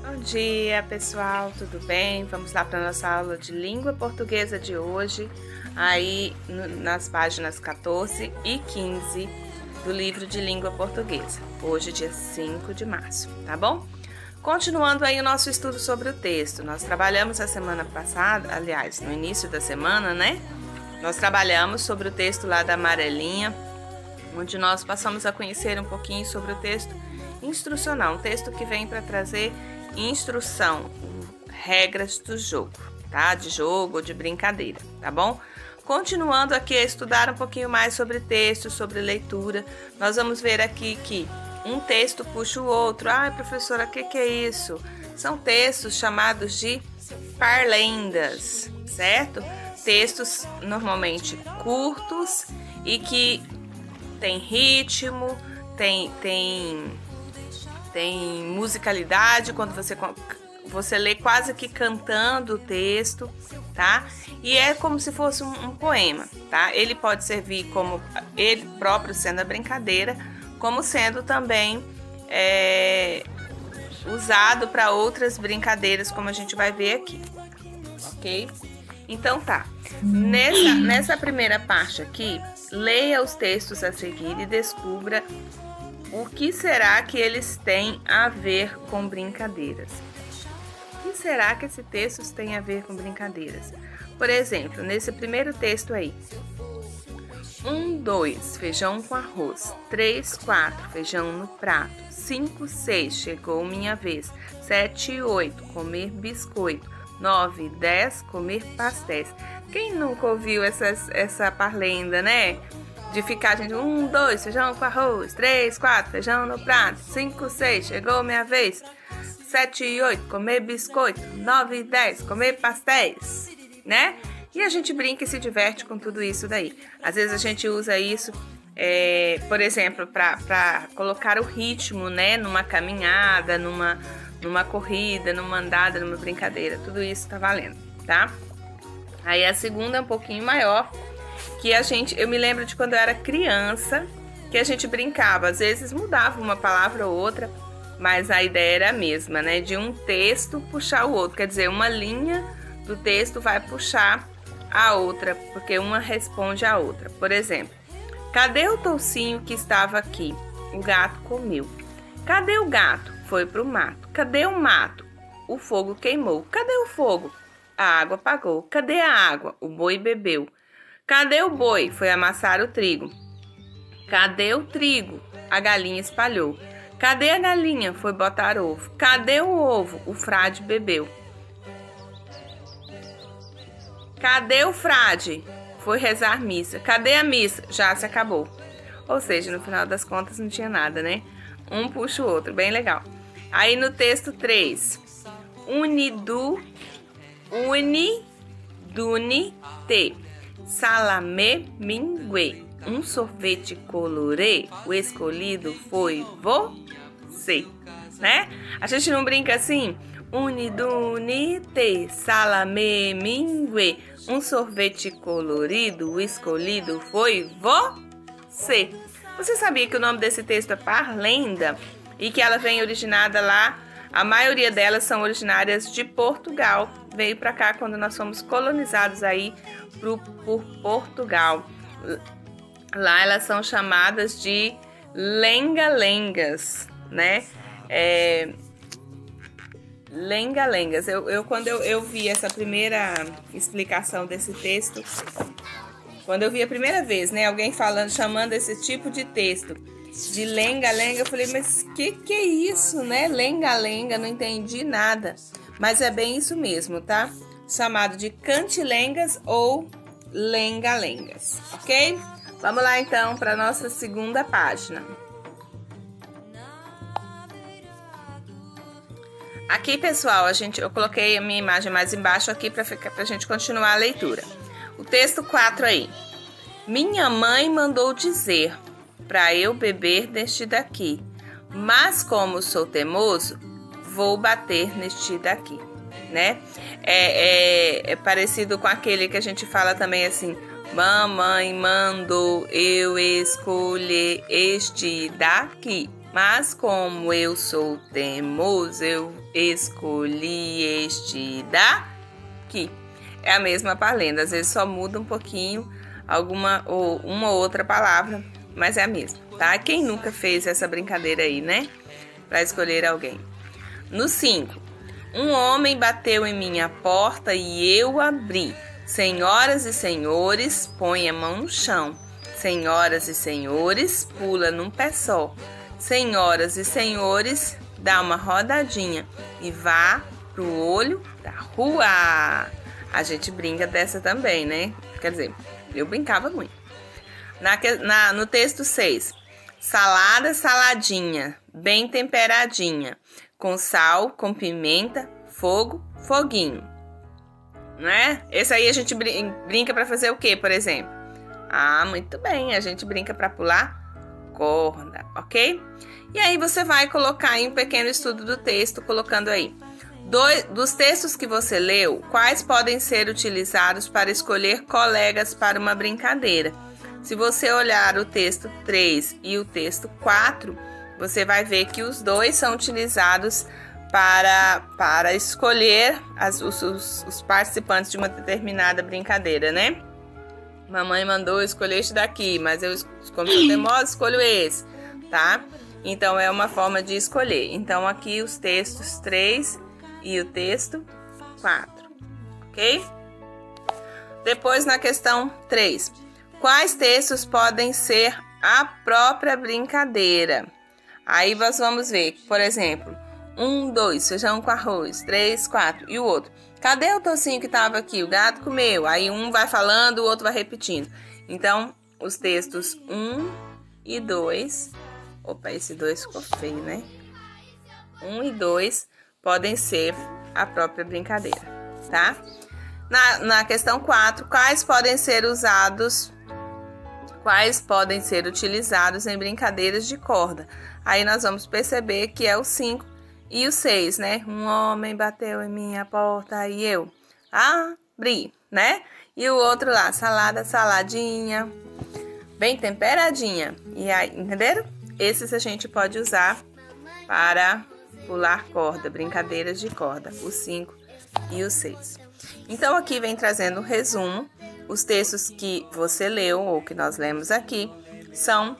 Bom dia, pessoal, tudo bem? Vamos lá para a nossa aula de língua portuguesa de hoje, aí nas páginas 14 e 15 do livro de língua portuguesa, hoje dia 5 de março, tá bom? Continuando aí o nosso estudo sobre o texto, nós trabalhamos a semana passada, aliás, no início da semana, né? Nós trabalhamos sobre o texto lá da amarelinha, onde nós passamos a conhecer um pouquinho sobre o texto instrucional, um texto que vem para trazer instrução, regras do jogo, tá? De jogo, de brincadeira, tá bom? Continuando aqui a estudar um pouquinho mais sobre texto, sobre leitura, nós vamos ver aqui que um texto puxa o outro. Ai, professora, o que é isso? São textos chamados de parlendas, certo? Textos normalmente curtos e que tem ritmo, tem musicalidade quando você lê quase que cantando o texto, tá? E é como se fosse um poema, tá? Ele pode servir como ele próprio sendo a brincadeira, como sendo também usado para outras brincadeiras, como a gente vai ver aqui, ok? Então tá, nessa primeira parte aqui, leia os textos a seguir e descubra o que será que eles têm a ver com brincadeiras. O que será que esses textos têm a ver com brincadeiras? Por exemplo, nesse primeiro texto aí. 1, 2, feijão com arroz. 3, 4, feijão no prato. 5, 6, chegou minha vez. 7, 8, comer biscoito. 9, 10, comer pastéis. Quem nunca ouviu essa parlenda, né? De ficar, gente, 1, 2, feijão com arroz, 3, 4, feijão no prato, 5, 6, chegou minha vez, 7 e 8, comer biscoito, 9 e 10, comer pastéis, né? E a gente brinca e se diverte com tudo isso daí. Às vezes a gente usa isso, por exemplo, para colocar o ritmo, né? Numa caminhada, numa corrida, numa andada, numa brincadeira, tudo isso tá valendo, tá? Aí a segunda é um pouquinho maior, que eu me lembro de quando eu era criança, que a gente brincava, às vezes mudava uma palavra ou outra, mas a ideia era a mesma, né? De um texto puxar o outro, quer dizer, uma linha do texto vai puxar a outra, porque uma responde à outra. Por exemplo, cadê o toucinho que estava aqui? O gato comeu. Cadê o gato? Foi pro mato. Cadê o mato? O fogo queimou. Cadê o fogo? A água apagou. Cadê a água? O boi bebeu. Cadê o boi? Foi amassar o trigo. Cadê o trigo? A galinha espalhou. Cadê a galinha? Foi botar ovo. Cadê o ovo? O frade bebeu. Cadê o frade? Foi rezar missa. Cadê a missa? Já se acabou. Ou seja, no final das contas não tinha nada, né? Um puxa o outro, bem legal. Aí no texto 3. Unidu, uni, duni, te. Salamé, mingue. Um sorvete colorê. O escolhido foi você, né? A gente não brinca assim? Unidunite, salamé, mingue. Um sorvete colorido. O escolhido foi você. Você sabia que o nome desse texto é Parlenda? E que ela vem originada lá, a maioria delas são originárias de Portugal. Veio para cá quando nós fomos colonizados aí por Portugal. Lá elas são chamadas de lenga-lengas, né? Lenga-lengas. Quando eu vi essa primeira explicação desse texto, quando eu vi a primeira vez, né, alguém chamando esse tipo de texto de lenga-lenga, eu falei, mas que é isso, né? Lenga-lenga, não entendi nada. Mas é bem isso mesmo, tá? Chamado de cantilengas ou lenga-lengas, ok? Vamos lá então para nossa segunda página. Aqui, pessoal, eu coloquei a minha imagem mais embaixo aqui para a gente continuar a leitura. O texto 4 aí. Minha mãe mandou dizer para eu beber deste daqui, mas como sou teimoso, vou bater neste daqui, né? É parecido com aquele que a gente fala também assim, Mamãe mandou eu escolher este daqui. Mas como eu sou teimoso, eu escolhi este daqui. É a mesma parlenda, às vezes só muda um pouquinho uma ou outra palavra, mas é a mesma, tá? Quem nunca fez essa brincadeira aí, né? Para escolher alguém. No 5, um homem bateu em minha porta e eu abri. Senhoras e senhores, põe a mão no chão. Senhoras e senhores, pula num pé só. Senhoras e senhores, dá uma rodadinha e vá pro olho da rua. A gente brinca dessa também, né? Quer dizer, eu brincava muito. No texto 6, salada, saladinha, bem temperadinha, com sal, com pimenta, fogo, foguinho. Né? Esse aí a gente brinca para fazer o quê, por exemplo? Ah, muito bem, a gente brinca para pular corda, ok? E aí você vai colocar aí um pequeno estudo do texto, colocando aí. Dos textos que você leu, quais podem ser utilizados para escolher colegas para uma brincadeira? Se você olhar o texto 3 e o texto 4, você vai ver que os dois são utilizados para escolher os participantes de uma determinada brincadeira, né? Mamãe mandou escolher este daqui, mas eu, como sou teimosa, escolho esse, tá? Então, é uma forma de escolher. Então, aqui os textos 3 e o texto 4, ok? Depois, na questão 3, quais textos podem ser a própria brincadeira? Aí, nós vamos ver, por exemplo, 1, 2, feijão com arroz, 3, 4, e o outro. Cadê o tocinho que estava aqui? O gato comeu. Aí um vai falando, o outro vai repetindo. Então, os textos 1 e 2... Opa, esse 2 ficou feio, né? 1 e 2 podem ser a própria brincadeira, tá? Na questão 4, quais podem ser utilizados em brincadeiras de corda? Aí nós vamos perceber que é o 5 e o 6, né? Um homem bateu em minha porta e eu abri, né? E o outro lá, salada, saladinha, bem temperadinha. E aí, entenderam? Esses a gente pode usar para pular corda, brincadeiras de corda, o 5 e o 6. Então, aqui vem trazendo um resumo. Os textos que você leu, ou que nós lemos aqui, são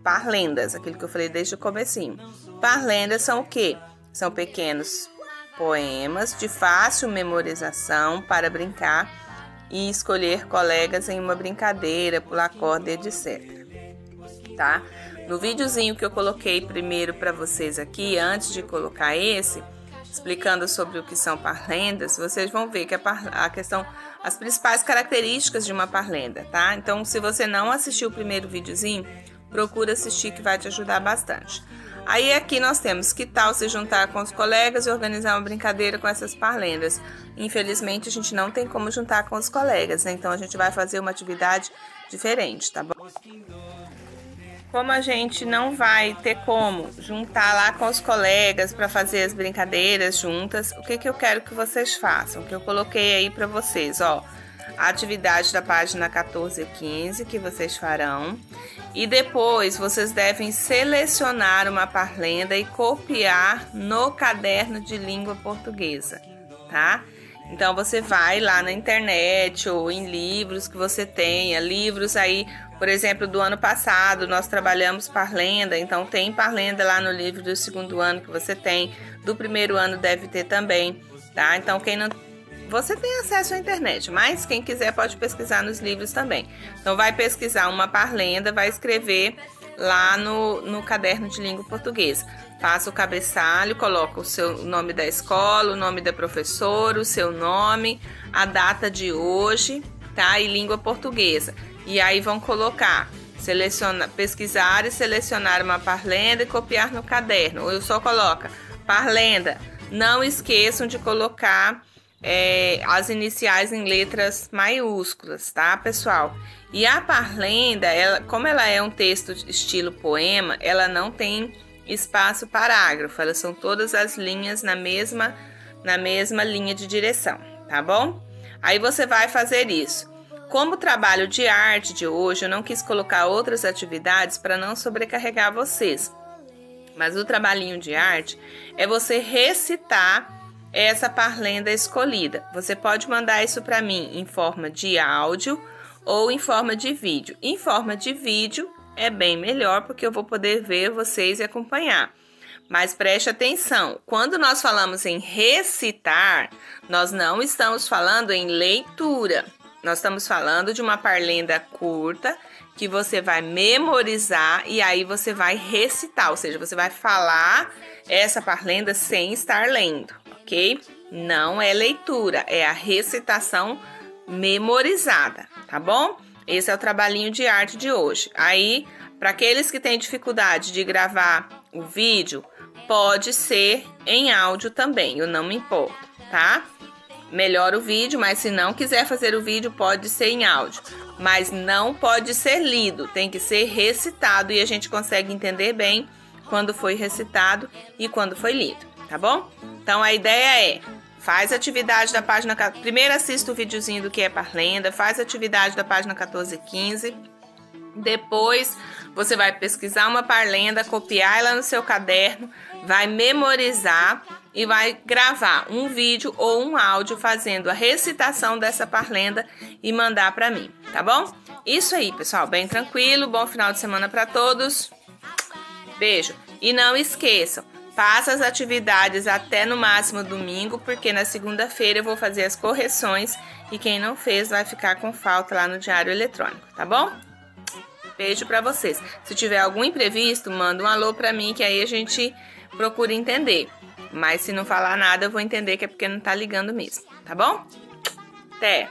parlendas, aquilo que eu falei desde o comecinho. Parlendas são o quê? São pequenos poemas de fácil memorização para brincar e escolher colegas em uma brincadeira, pular corda, etc. Tá? No videozinho que eu coloquei primeiro para vocês aqui, antes de colocar esse, explicando sobre o que são parlendas, vocês vão ver que as principais características de uma parlenda, tá? Então, se você não assistiu o primeiro videozinho, procura assistir que vai te ajudar bastante. Aí aqui nós temos que tal se juntar com os colegas e organizar uma brincadeira com essas parlendas. Infelizmente, a gente não tem como juntar com os colegas, né? Então a gente vai fazer uma atividade diferente, tá bom? Como a gente não vai ter como juntar lá com os colegas para fazer as brincadeiras juntas, o que eu quero que vocês façam? Que eu coloquei aí para vocês, ó. A atividade da página 14 e 15 que vocês farão. E depois vocês devem selecionar uma parlenda e copiar no caderno de língua portuguesa, tá? Então você vai lá na internet ou em livros que você tenha, livros aí, por exemplo, do ano passado nós trabalhamos parlenda, então tem parlenda lá no livro do segundo ano que você tem, do primeiro ano deve ter também, tá? Então quem não... Você tem acesso à internet, mas quem quiser pode pesquisar nos livros também. Então, vai pesquisar uma parlenda, vai escrever lá no caderno de língua portuguesa. Faça o cabeçalho, coloca o nome da escola, o nome da professora, o seu nome, a data de hoje, tá? E língua portuguesa. E aí vão colocar, pesquisar e selecionar uma parlenda e copiar no caderno. Ou eu só coloco parlenda. Não esqueçam de colocar... as iniciais em letras maiúsculas, tá, pessoal? E a parlenda, como ela é um texto estilo poema, ela não tem espaço parágrafo, elas são todas as linhas na mesma linha de direção, tá bom? Aí você vai fazer isso. Como trabalho de arte de hoje, eu não quis colocar outras atividades para não sobrecarregar vocês. Mas o trabalhinho de arte é você recitar essa parlenda escolhida. Você pode mandar isso para mim em forma de áudio ou em forma de vídeo. Em forma de vídeo é bem melhor, porque eu vou poder ver vocês e acompanhar. Mas preste atenção, quando nós falamos em recitar, nós não estamos falando em leitura. Nós estamos falando de uma parlenda curta que você vai memorizar e aí você vai recitar, ou seja, você vai falar essa parlenda sem estar lendo, ok? Não é leitura, é a recitação memorizada, tá bom? Esse é o trabalhinho de arte de hoje. Aí, para aqueles que têm dificuldade de gravar o vídeo, pode ser em áudio também, eu não me importo, tá? Melhor o vídeo, mas se não quiser fazer o vídeo, pode ser em áudio. Mas não pode ser lido, tem que ser recitado e a gente consegue entender bem quando foi recitado e quando foi lido, tá bom? Então a ideia é, faz atividade da página... Primeiro assista o videozinho do que é parlenda, faz atividade da página 14 e 15. Depois você vai pesquisar uma parlenda, copiar ela no seu caderno, vai memorizar e vai gravar um vídeo ou um áudio fazendo a recitação dessa parlenda e mandar para mim, tá bom? Isso aí, pessoal, bem tranquilo, bom final de semana para todos. Beijo. E não esqueçam, faça as atividades até no máximo domingo, porque na segunda-feira eu vou fazer as correções e quem não fez vai ficar com falta lá no diário eletrônico, tá bom? Beijo pra vocês. Se tiver algum imprevisto, manda um alô pra mim, que aí a gente procura entender. Mas se não falar nada, eu vou entender que é porque não tá ligando mesmo, tá bom? Até!